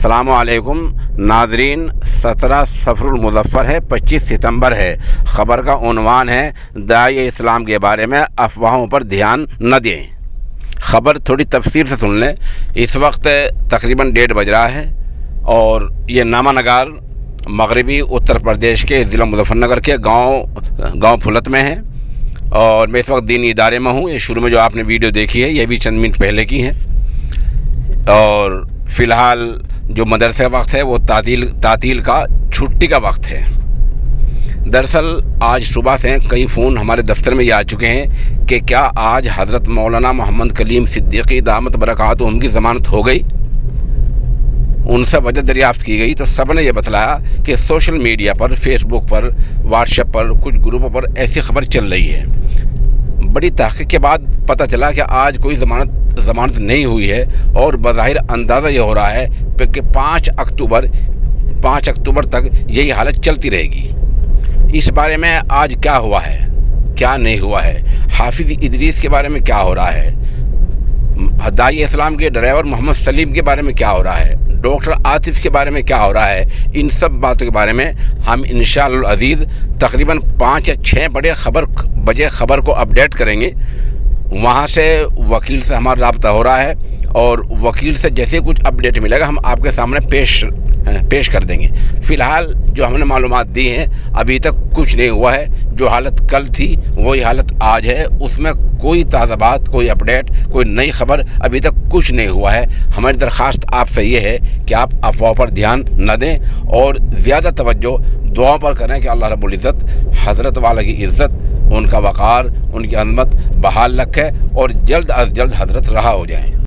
السلام علیکم ناظرین، 17 صفر المظفر ہے، 25 ستمبر ہے۔ خبر کا عنوان ہے داعی اسلام کے بارے میں افواہوں پر دھیان نہ دیں۔ خبر تھوڑی تفصیل سے سن لیں۔ اس وقت تقریباً 1:30 بج رہا ہے اور یہ نامہ نگار مغربی اتر پردیش کے ضلع مظفر نگر کے گاؤں پھلت میں ہے، اور میں اس وقت دینی ادارے میں ہوں۔ یہ شروع میں جو آپ نے ویڈیو دیکھی ہے یہ بھی چند منٹ پہلے کی ہے، اور فی الحال جو مدرسے کا وقت ہے وہ تعطیل کا چھٹی کا وقت ہے۔ دراصل آج صبح سے کئی فون ہمارے دفتر میں یہ آ چکے ہیں کہ کیا آج حضرت مولانا محمد کلیم صدیقی دامت برکاتہم کی ضمانت ہو گئی۔ ان سے وجہ دریافت کی گئی تو سب نے یہ بتلایا کہ سوشل میڈیا پر، فیس بک پر، واٹس ایپ پر، کچھ گروپوں پر ایسی خبر چل رہی ہے۔ بڑی تحقیق کے بعد پتہ چلا کہ آج کوئی ضمانت نہیں ہوئی ہے، اور بظاہر اندازہ یہ ہو رہا ہے کہ 5 اکتوبر تک یہی حالت چلتی رہے گی۔ اس بارے میں آج کیا ہوا ہے، کیا نہیں ہوا ہے، حافظ ادریس کے بارے میں کیا ہو رہا ہے، داعی اسلام کے ڈرائیور محمد سلیم کے بارے میں کیا ہو رہا ہے، ڈاکٹر عاطف کے بارے میں کیا ہو رہا ہے، ان سب باتوں کے بارے میں ہم انشاءاللہ العزیز تقریباً 5 یا 6 بجے خبر کو اپڈیٹ کریں گے۔ وہاں سے وکیل سے ہمارا رابطہ ہو رہا ہے، اور وکیل سے جیسے کچھ اپڈیٹ ملے گا ہم آپ کے سامنے پیش کر دیں گے۔ فی الحال جو ہم نے معلومات دی ہیں ابھی تک کچھ نہیں ہوا ہے۔ جو حالت کل تھی وہی حالت آج ہے، اس میں کوئی تازہ بات، کوئی اپڈیٹ، کوئی نئی خبر ابھی تک کچھ نہیں ہوا ہے۔ ہماری درخواست آپ سے یہ ہے کہ آپ افواہ پر دھیان نہ دیں، اور زیادہ توجہ دعا پر کریں کہ اللہ رب العزت حضرت والا کی عزت، ان کا وقار، ان کی عظمت بحال رکھے، اور جلد از جلد حضرت رہا ہو جائیں۔